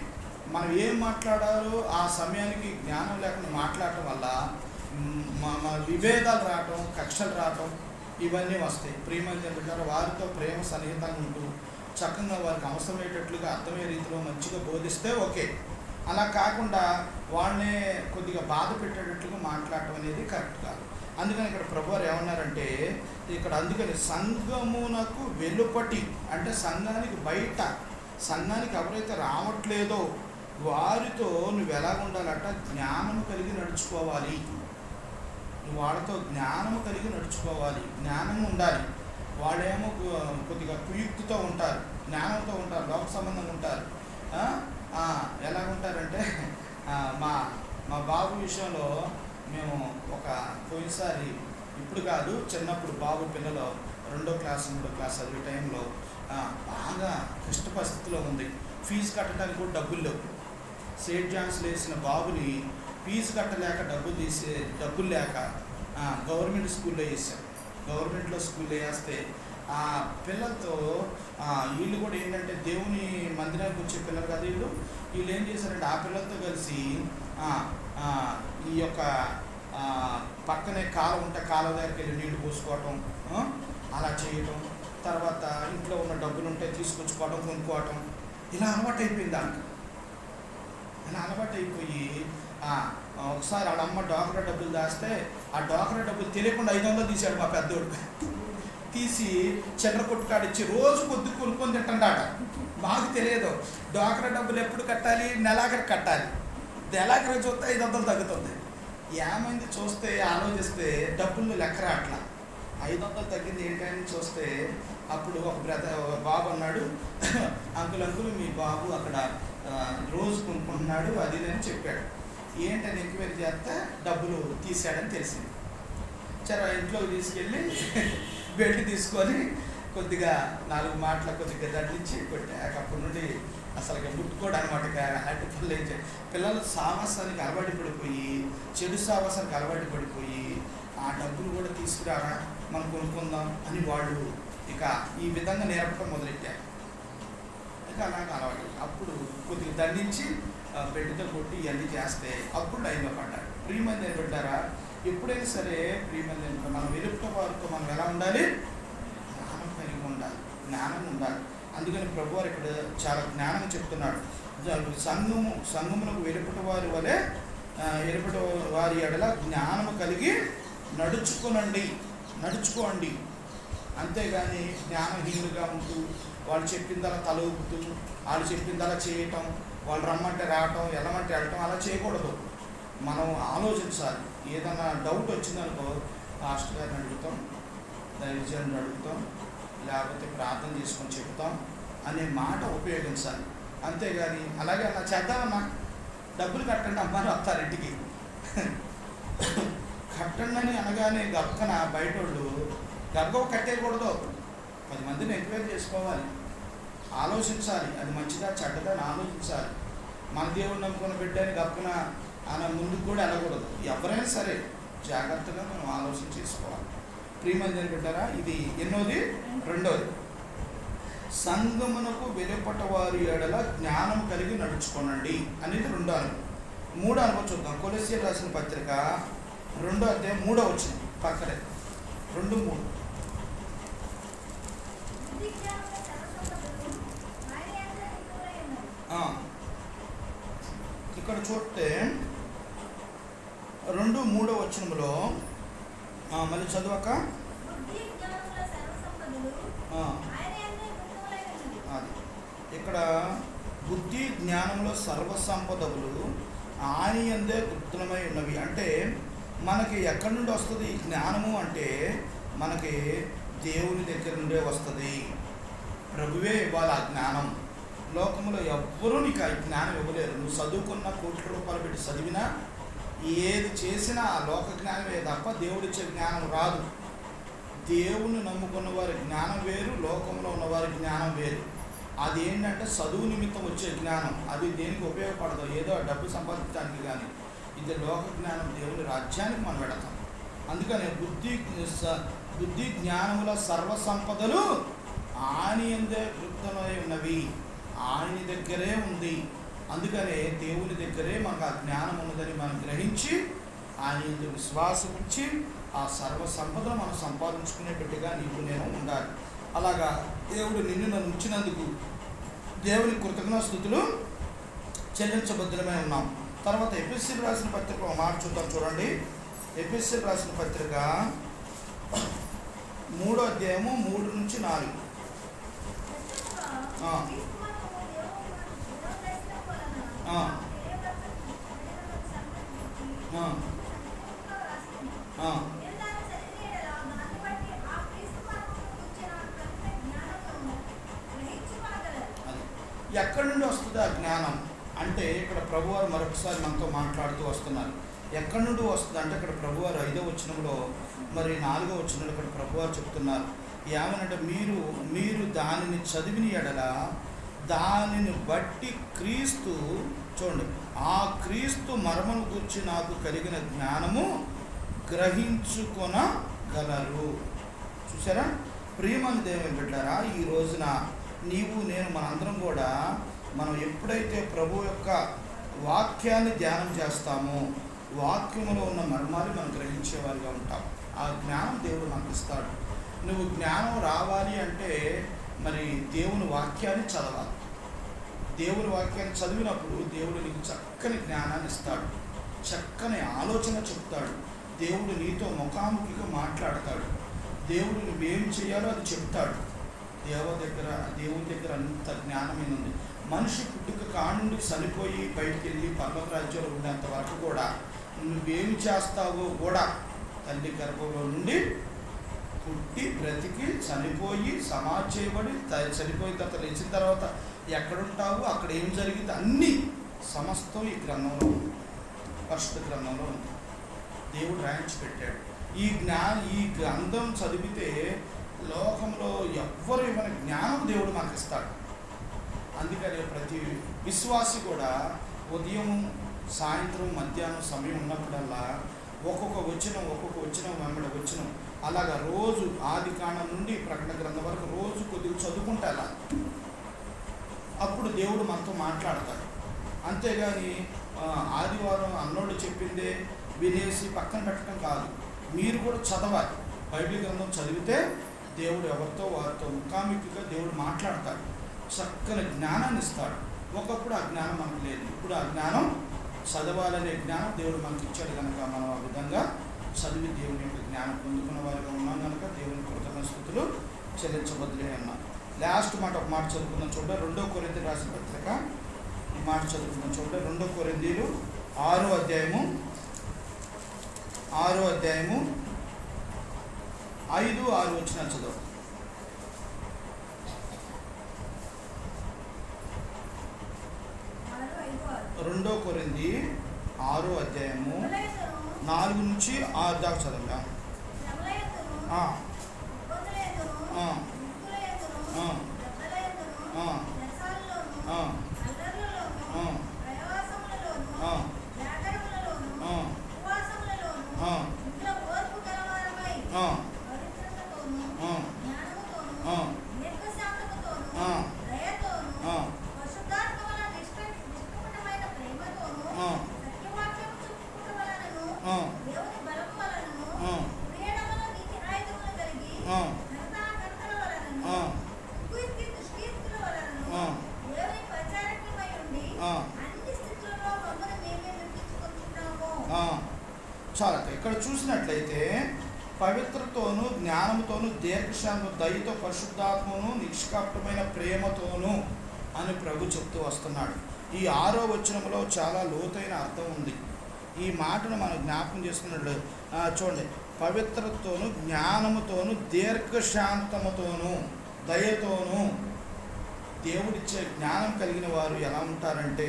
మనం ఏం మాట్లాడాలో ఆ సమయానికి జ్ఞానం లేకుండా మాట్లాడటం వల్ల విభేదాలు రావటం, కక్షలు రావటం, ఇవన్నీ వస్తాయి. ప్రియమైన బిడ్డలారా, వారితో ప్రేమ సన్నిహితంగా ఉంటూ చక్కగా వారికి అవసరమయ్యేటట్లుగా అర్థమయ్యే రీతిలో మంచిగా బోధిస్తే ఓకే. అలా కాకుండా వాళ్ళనే కొద్దిగా బాధ పెట్టేటట్లుగా మాట్లాడటం అనేది కరెక్ట్ కాదు. అందుకని ఇక్కడ ప్రభువారు ఏమన్నారంటే, అందుకని సంఘమునకు వెలుపటి అంటే సంఘానికి బయట, సంఘానికి ఎవరైతే రావట్లేదో వారితో నువ్వు ఎలా ఉండాలంట? జ్ఞానము కలిగి నడుచుకోవాలి. నువ్వు వాళ్ళతో జ్ఞానము కలిగి నడుచుకోవాలి, జ్ఞానము ఉండాలి. వాళ్ళేమో కొద్దిగా కుయుక్తితో ఉంటారు, జ్ఞానంతో ఉంటారు, లోక సంబంధంగా ఉంటారు. ఎలా ఉంటారంటే మా మా బాబు విషయంలో మేము పోయినసారి, ఇప్పుడు కాదు చిన్నప్పుడు, బాబు పిల్లలు 2వ క్లాస్ 3వ క్లాస్ చదివే టైంలో బాగా కష్ట పరిస్థితిలో ఉంది. ఫీజు కట్టడానికి కూడా డబ్బులు లేవు. సెయింట్ జాన్స్లో వేసిన బాబుని ఫీజు కట్టలేక డబ్బులు లేక గవర్నమెంట్ స్కూల్లో వేసాం. గవర్నమెంట్లో స్కూల్లో వేస్తే ఆ పిల్లలతో వీళ్ళు కూడా ఏంటంటే దేవుని మందిరానికి వచ్చే పిల్లలు కదా వీళ్ళు ఏం చేశారంటే ఆ పిల్లలతో కలిసి ఈ యొక్క పక్కనే కాలం ఉంటే కాలం దగ్గరికి వెళ్ళి నీళ్లు పోసుకోవటం, అలా చేయటం, తర్వాత ఇంట్లో ఉన్న డబ్బులు ఉంటే తీసుకొచ్చుకోవటం, కొనుక్కోవటం, ఇలా అలవాటు అయిపోయింది దానికి. ఇలా అలవాటు అయిపోయి ఒకసారి వాళ్ళమ్మ డాక్రా డబ్బులు దాస్తే ఆ డాక్రా డబ్బులు తెలియకుండా 500 తీశాడు మా పెద్దోడు. తీసి చిల్లర కొట్టుకాడిచ్చి రోజు కొద్ది కొనుక్కొని తింటాడ. మాకు తెలియదు డాక్రా డబ్బులు ఎప్పుడు కట్టాలి, నెలాఖరు కట్టాలి. నెలాఖరు చూస్తే 500 తగ్గుతుంది. ఏమైంది చూస్తే ఆలోచిస్తే డబ్బులు లెక్కరా అట్లా 500 తగ్గింది ఏంటని చూస్తే అప్పుడు ఒక బాబు అన్నాడు, అంకుల్ మీ బాబు అక్కడ రోజు కొనుక్కుంటున్నాడు అది అని చెప్పాడు. ఏంటని ఎంక్వైరీ చేస్తే డబ్బులు తీసాడని తెలిసింది. సరే ఇంట్లోకి తీసుకెళ్ళి బెల్ట్ తీసుకొని కొద్దిగా 4 మాటలు కొద్దిగా దండించి కొట్టాక అప్పటి నుండి అసలు ముట్టుకోడు అనమాట. అటు పిల్లలు సావాసానికి అలవాటు పడిపోయి, చెడు సావాసానికి అలవాటు పడిపోయి ఆ డబ్బులు కూడా తీసుకురారా మనం కొనుక్కుందాం అని వాళ్ళు ఇక ఈ విధంగా నేర్పడం మొదలెట్టారు. ఇక అలాగ అలవాటు. అప్పుడు కొద్దిగా దండించి బెడ్తో కొట్టి ఇవన్నీ చేస్తే అప్పుడు లైన్లో పడ్డారు. ప్రియమంది పెట్టారా? ఎప్పుడైనా సరే ప్రియమంది మనం వెలుపుట వారితో మనం ఎలా ఉండాలి? జ్ఞానం కలిగి ఉండాలి, జ్ఞానం ఉండాలి. అందుకని ప్రభువారు ఇక్కడ చాలా జ్ఞానం చెప్తున్నాడు. సంఘమునకు వెలుపుట వారి వలె వెలుపుట వారి ఎడల జ్ఞానము కలిగి నడుచుకోండి. అంతేగాని జ్ఞానహీనులుగా ఉంటూ వాళ్ళు చెప్పిందలా తల ఊపుతూ, వాళ్ళు చెప్పిందలా చేయటం, వాళ్ళు రమ్మంటే రావటం, వెళ్ళమంటే వెళ్ళటం అలా చేయకూడదు. మనం ఆలోచించాలి. ఏదైనా డౌట్ వచ్చిందనుకో పాస్టర్ గారిని అడుగుతాం, దైవజనుని అడుగుతాం, లేకపోతే ప్రార్థన చేసుకొని చెప్తాం అనే మాట ఉపయోగించాలి. అంతేగాని అలాగే అలా చేద్దామన్నా డబ్బులు కట్టండి అమ్మారు వస్తారు ఇంటికి కట్టండి అని అనగానే గక్కన బయట వాళ్ళు గర్భం కట్టేయకూడదు. 10 మందిని ఎంక్వైరీ చేసుకోవాలి, ఆలోచించాలి. అది మంచిదా చెడ్డదా అని ఆలోచించాలి. మన దేవుడు నమ్ముకున్న బిడ్డని గప్పున ఆయన ముందుకు కూడా వెళ్ళకూడదు. ఎవరైనా సరే జాగ్రత్తగా మనం ఆలోచన చేసుకోవాలి. ప్రియమంది బిడ్డారా, ఇది ఎన్నోది? 2వది. సంఘమునకు వెలుపట వారి ఎడల జ్ఞానం కలిగి నడుచుకోనండి అనేది 2వ అనుభవం. 3వ అనుభవం చూద్దాం. కొలస్సీయులకు రాసిన పత్రిక 2వ అధ్యాయం 3వ వచనం పక్కనే 2:3. ఇక్కడ చూస్తే 2:3 వచనంలో మళ్ళీ చదువక అది ఇక్కడ బుద్ధి జ్ఞానంలో సర్వసంపదలు ఆయన యందే గుప్తమై ఉన్నవి. అంటే మనకి ఎక్కడి నుండి వస్తుంది ఈ జ్ఞానము అంటే మనకి దేవుని దగ్గర నుండే వస్తుంది. ప్రభువే ఇవ్వాలి ఆ జ్ఞానం. లోకంలో ఎవ్వరూ నీకు ఆ జ్ఞానం ఇవ్వలేరు. నువ్వు చదువుకున్న కోట్ల రూపాయలు పెట్టి చదివినా ఏది చేసినా ఆ లోక జ్ఞానమే తప్ప దేవుడిచ్చే జ్ఞానం రాదు. దేవుని నమ్ముకున్న వారి జ్ఞానం వేరు, లోకంలో ఉన్నవారి జ్ఞానం వేరు. అది ఏంటంటే చదువు నిమిత్తం వచ్చే జ్ఞానం. అది దేనికి ఉపయోగపడదు, ఏదో డబ్బు సంపాదించడానికి కానీ. ఇది లోక జ్ఞానం, దేవుని రాజ్యానికి మనం పెడతాం. అందుకనే బుద్ధి జ్ఞానముల సర్వసంపదలు ఆయన యందే గుప్తమై ఉన్నవి. ఆయన దగ్గరే ఉంది. అందుకనే దేవుని దగ్గరే మనకు ఆ జ్ఞానం ఉన్నదని మనం గ్రహించి ఆయన యందు విశ్వాసం ఉంచి ఆ సర్వసంపదను మనం సంపాదించుకునే బిడ్డగా నీకు నేను ఉండాలి. అలాగా దేవుడు నిన్ను నన్ను ఉంచినందుకు దేవుని కృతజ్ఞతాస్తుతులు చెల్లించబద్ధమై ఉన్నాం. తర్వాత ఎఫెసీయులకు రాసిన పత్రిక ఒక మాట చూద్దాం. చూడండి, ఎఫెసీయులకు రాసిన పత్రిక 3వ అధ్యాయము 3-4. ఆ, ఆ, ఆ. అది ఎక్కడి నుండి వస్తుంది ఆ జ్ఞానం అంటే ఇక్కడ ప్రభువారు మరొకసారి మనతో మాట్లాడుతూ వస్తున్నారు. ఎక్కడి నుండి వస్తుంది అంటే ఇక్కడ ప్రభువారు 5వ వచనంలో మరి 4వ వచనంలో ఇక్కడ ప్రభువారు చెప్తున్నారు ఏమనంటే మీరు దానిని చదివిన ఎడల దానిని బట్టి క్రీస్తు చూడండి ఆ క్రీస్తు మర్మను గురించి నాకు కలిగిన జ్ఞానము గ్రహించుకొనగలరు. చూసారా ప్రియమైన దేవుని బిడ్డలారా, ఈ రోజున నీవు నేను మనందరం కూడా మనం ఎప్పుడైతే ప్రభు యొక్క వాక్యాన్ని ధ్యానం చేస్తామో వాక్యములో ఉన్న మర్మాలు మనం గ్రహించేవారిగా ఉంటాం. ఆ జ్ఞానం దేవుడు మనకు ఇస్తాడు. నువ్వు జ్ఞానం రావాలి అంటే మరి దేవుని వాక్యాన్ని చదవాలి. దేవుని వాక్యాన్ని చదివినప్పుడు దేవుడు నీకు చక్కని జ్ఞానాన్ని ఇస్తాడు, చక్కని ఆలోచన చెప్తాడు. దేవుడు నీతో ముఖాముఖిగా మాట్లాడతాడు. దేవుడు నువ్వేం చేయాలో అది చెప్తాడు. దేవుని దగ్గర అంత జ్ఞానమైన ఉంది. మనిషి పుట్టుక కానుండి చనిపోయి బయటికి వెళ్ళి పరలోక రాజ్యంలో ఉండేంత వరకు కూడా నువ్వేమి చేస్తావో కూడా తల్లి గర్భంలో నుండి పుట్టి బ్రతికి చనిపోయి సమాధి చేయబడి చనిపోయిన తర్వాత లేచిన తర్వాత ఎక్కడుంటావు అక్కడ ఏం జరిగింది అన్నీ సమస్తం ఈ గ్రంథంలో ఉంది, పరిశుద్ధ గ్రంథంలో ఉంది. దేవుడు రాయించి పెట్టాడు. ఈ గ్రంథం చదివితే లోకంలో ఎవ్వరు ఇవ్వని జ్ఞానం దేవుడు మనకు ఇస్తాడు. అందుకని ప్రతి విశ్వాసి కూడా ఉదయం సాయంత్రం మధ్యాహ్నం సమయం ఉన్నప్పుడల్లా ఒక్కొక్క వచనం వెంబడి వచనం అలాగా రోజు ఆది కాండం నుండి ప్రకటన గ్రంథం వరకు రోజు కొద్దిగా చదువుకుంటా అలా అప్పుడు దేవుడు మనతో మాట్లాడతాడు. అంతేగాని ఆదివారం అన్నోడు చెప్పిందే వినేసి పక్కన పెట్టడం కాదు. మీరు కూడా చదవాలి. బైబిల్ గ్రంథం చదివితే దేవుడు ఎవరితో వారితో ముఖాముఖిగా దేవుడు మాట్లాడతాడు, చక్కని జ్ఞానాన్ని ఇస్తాడు. ఒకప్పుడు ఆ జ్ఞానం మనకు లేదు, ఇప్పుడు ఆ జ్ఞానం చదవాలనే జ్ఞానం దేవుడు మనకి ఇచ్చాడు కనుక మనం ఆ విధంగా చదివి దేవుని యొక్క జ్ఞానం పొందుకున్న వారిగా ఉన్నాం కనుక దేవుని కృతజ్ఞతలు చెల్లించబద్దులే అన్నాం. లాస్ట్ మాట ఒక మాట చదువుకుందాం చూడండి. 2 కొరింథీయులకు రాసిన పత్రిక ఈ మాట చదువుకుందాం చూడండి. 2 కొరింథీయులు 6వ అధ్యాయము 5-6 వచనాలు చదువు. 2 కొరింథీ 6వ అధ్యాయము 4 నుంచి 6 దాకా చదవండి. చాలా ఇక్కడ చూసినట్లయితే పవిత్రతోను జ్ఞానంతోను దీర్ఘశాంతం దయతో పరిశుద్ధాత్మను నిష్కపటమైన ప్రేమతోను అని ప్రభు చెప్తూ వస్తున్నాడు. ఈ 6వ వచనంలో చాలా లోతైన అర్థం ఉంది. ఈ మాటను మనం జ్ఞాపకం చేసుకున్నట్లు చూడండి. పవిత్రతతోను జ్ఞానముతోను దీర్ఘశాంతముతోను దయతోను దేవుడిచ్చే జ్ఞానం కలిగిన వారు ఎలా ఉంటారంటే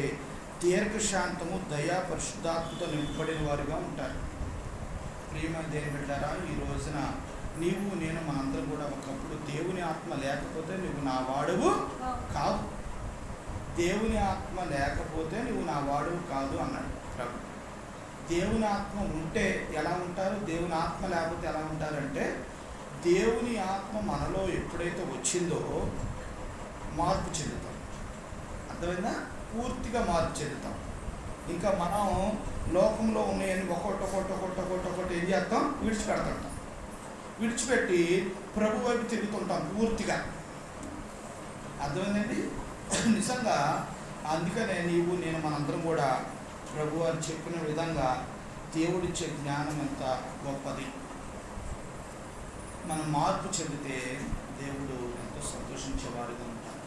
దీర్ఘశాంతము దయా పరిశుద్ధాత్మతో నింపబడిన వారుగా ఉంటారు. ప్రియమైన దేవుని బిడ్డలారా, ఈ రోజున నీవు నేను మనందరం కూడా ఒకప్పుడు దేవుని ఆత్మ లేకపోతే నువ్వు నా వాడువు కాదు, దేవుని ఆత్మ లేకపోతే నువ్వు నా వాడువు కాదు అన్నాడు ప్రభు. దేవుని ఆత్మ ఉంటే ఎలా ఉంటారు, దేవుని ఆత్మ లేకపోతే ఎలా ఉంటారంటే దేవుని ఆత్మ మనలో ఎప్పుడైతే వచ్చిందో మార్పు చెందుతాం. అర్థమైందా? పూర్తిగా మార్పు చెందుతాం. ఇంకా మనం లోకంలో ఉన్నాయని ఒక్కొక్కటి ఏం చేస్తాం, విడిచిపెడుతుంటాం. విడిచిపెట్టి ప్రభు వైపు తిరుగుతుంటాం పూర్తిగా. అర్థమైందండి? నిజంగా అందుకనే నీవు నేను మనందరం కూడా ప్రభు అని చెప్పిన విధంగా దేవుడిచ్చే జ్ఞానం ఎంత గొప్పది. మనం మార్పు చెందితే దేవుడు ఎంతో సంతోషించేవారుగా ఉంటాడు.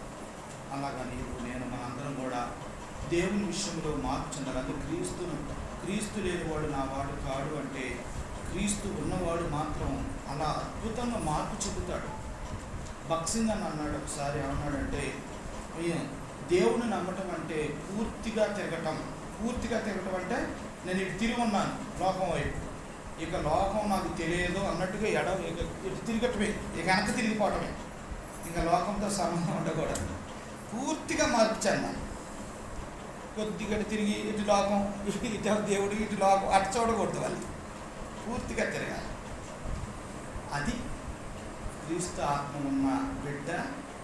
అలాగా నీవు నేను మనందరం కూడా దేవుని విషయంలో మార్పు చెందాలి. అందుకే క్రీస్తు లేనివాడు నా వాడు కాడు అంటే క్రీస్తు ఉన్నవాడు మాత్రం అలా అద్భుతంగా మార్పు చెందుతాడు. భక్సింగ్ అని అన్నాడు ఒకసారి, ఏమన్నాడంటే దేవుని నమ్మటం అంటే పూర్తిగా తిరగటం అంటే నేను ఇటు తిరిగి ఉన్నాను లోకం వైపు, ఇక లోకం నాకు తెలియదు అన్నట్టుగా ఇటు తిరగటమే, ఇక వెనక తిరిగిపోవటమే, ఇంకా లోకంతో సంబంధం ఉండకూడదు. పూర్తిగా మార్పు చెందాను. కొద్దిగా తిరిగి ఇటు లోకం, ఇటు దేవుడు, ఇటు లోకం అటు చూడకూడదు. వాళ్ళు పూర్తిగా తిరగాలి. అది క్రీస్తు ఆత్మ ఉన్న బిడ్డ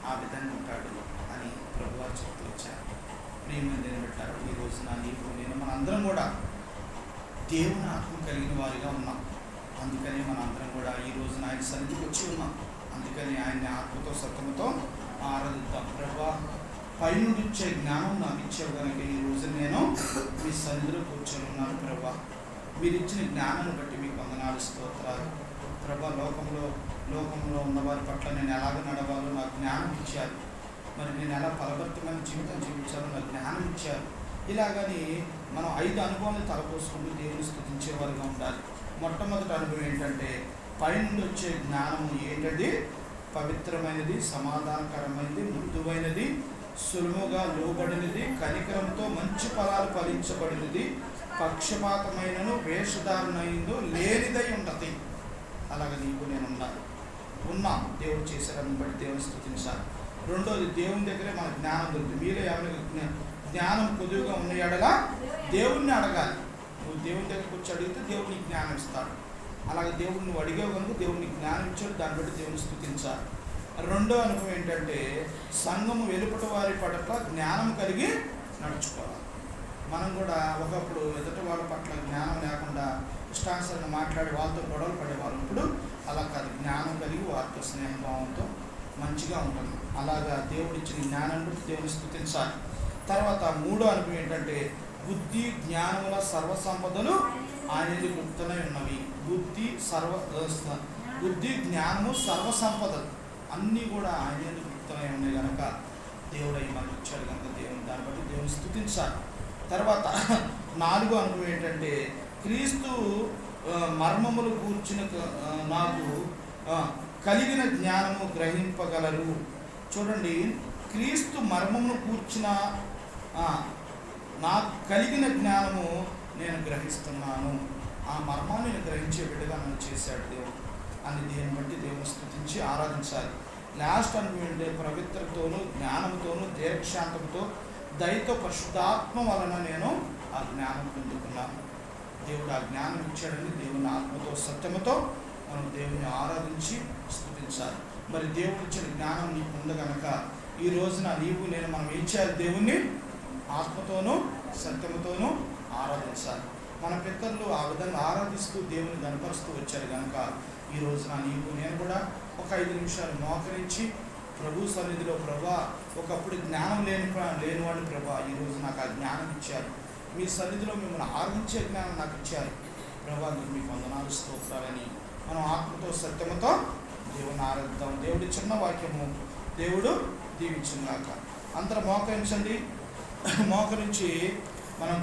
ఆ విధంగా ఉంటాడు అని ప్రభువారు చెప్తూ వచ్చారు. ప్రియమైన పెట్టారు. ఈ రోజున నీకు నేను మనందరం కూడా దేవుని ఆత్మ కలిగిన వారిగా ఉన్నాం. అందుకని మనందరం కూడా ఈ రోజున ఆయన సన్నిధికి వచ్చి ఉన్నాం. అందుకని ఆయన్ని ఆత్మతో సత్యముతో ఆరాధిద్దాం. ప్రభువా, పైనుండి ఇచ్చే జ్ఞానం నాకు ఇచ్చావు కనుక ఈ రోజు నేను మీ సన్నిధిలో కూర్చొని ఉన్నాను. ప్రభువా, మీరు ఇచ్చిన జ్ఞానాన్ని బట్టి మీకు వందనాలు, స్తోత్రాలు. ప్రభువా, లోకంలో ఉన్న వారి పట్ల నేను ఎలాగ నడవాలో నాకు జ్ఞానం ఇచ్చారు. మరి నేను ఎలా ఫలభరితమైన జీవితం జీవించాలో నాకు జ్ఞానం ఇచ్చారు. ఇలాగని మనం 5 అనుభవాలు తలపోసుకుంటూ దేవుని స్తుతించేవారుగా ఉండాలి. మొట్టమొదటి అనుభవం ఏంటంటే పైనుండి వచ్చే జ్ఞానము ఏంటది? పవిత్రమైనది, సమాధానకరమైనది, మృదువైనది, సులువుగా లోబడినది, కనికరంతో మంచి ఫలాలు ఫలించబడినది, పక్షపాతమైనను వేషధారణైందో లేనిదై ఉండదు. అలాగే నీకు నేను ఉన్నాం. దేవుడు చేశారని బట్టి దేవుని స్తుతించాలి. రెండోది, దేవుని దగ్గరే మన జ్ఞానం దొరుకుతుంది. మీలో ఎవరికి జ్ఞానం కొద్దిగా ఉన్న ఎడలా దేవుణ్ణి అడగాలి. నువ్వు దేవుని దగ్గరకు వచ్చి అడిగితే దేవుడు నీకు జ్ఞానం ఇస్తాడు. అలాగే దేవుడు నువ్వు అడిగావు కనుక దేవుడికి జ్ఞానం ఇచ్చాడు, దాన్ని బట్టి దేవుని స్తుతించాలి. రెండో అనుభవం ఏంటంటే సంఘము వెలుపటి వారి పట్ల జ్ఞానం కలిగి నడుచుకోవాలి. మనం కూడా ఒకప్పుడు ఎదుటి వాళ్ళ పట్ల జ్ఞానం లేకుండా ఇష్టానుసారంగా మాట్లాడి వాళ్ళతో గొడవలు పడేవాళ్ళం. ఇప్పుడు అలా కాదు, జ్ఞానం కలిగి వారితో స్నేహభావంతో మంచిగా ఉంటుంది. అలాగా దేవుడు ఇచ్చిన జ్ఞానం బట్టి దేవుని స్తుతించాలి. తర్వాత మూడో అనుభవం ఏంటంటే బుద్ధి జ్ఞానముల సర్వసంపదలు ఆయనది గుప్తమై ఉన్నవి. బుద్ధి జ్ఞానము సర్వసంపదలు అన్నీ కూడా ఆయనది గుప్తమై ఉన్నాయి కనుక దేవుడు అవి మనకు ఇచ్చాడు కనుక దేవుని దాన్ని బట్టి దేవుని స్తుతించాలి. తర్వాత నాలుగో అనుభవం ఏంటంటే క్రీస్తు మర్మములు కూర్చుని నాకు కలిగిన జ్ఞానము గ్రహింపగలరు. చూడండి, క్రీస్తు మర్మమును కూర్చిన నాకు కలిగిన జ్ఞానము నేను గ్రహిస్తున్నాను. ఆ మర్మాన్ని నేను గ్రహించే బిడ్డగా నన్ను చేశాడు దేవుడు అని దీన్ని బట్టి దేవుని స్తుతించి ఆరాధించాలి. లాస్ట్ అనుభవం ఏంటంటే పవిత్రతతోనూ జ్ఞానంతోనూ దీర్ఘశాంతంతో దయతో పరిశుద్ధాత్మ వలన నేను ఆ జ్ఞానం పొందుకున్నాను. దేవుడు ఆ జ్ఞానం ఇచ్చాడని దేవుని ఆత్మతో సత్యముతో మనం దేవుని ఆరాధించి స్తుతించాలి. మరి దేవుడు ఇచ్చిన జ్ఞానం నీకు ఉంది కనుక ఈ రోజున నీవు నేను మనం ఏం చేయాలి? దేవుణ్ణి ఆత్మతోనూ సత్యముతోనూ ఆరాధించాలి. మన పితరులు ఆ విధంగా ఆరాధిస్తూ దేవుని గణపరుస్తూ వచ్చారు కనుక ఈ రోజున నీవు నేను కూడా ఒక 5 నిమిషాలు మోకరించి ప్రభు సన్నిధిలో, ప్రభా, ఒకప్పుడు జ్ఞానం లేనివాడు ప్రభా, ఈరోజు నాకు ఆ జ్ఞానం ఇచ్చారు. మీ సన్నిధిలో మిమ్మల్ని ఆరాధించే జ్ఞానం నాకు ఇచ్చారు ప్రభా, మీరు మీకు వందనాలు, స్తోత్రాలని మనం ఆత్మతో సత్యముతో దేవుని ఆరాధిద్దాం. దేవుడి చిన్న వాక్యము దేవుడు దీవించుగాక. అందరూ మోకరించండి. మోకరించి మనం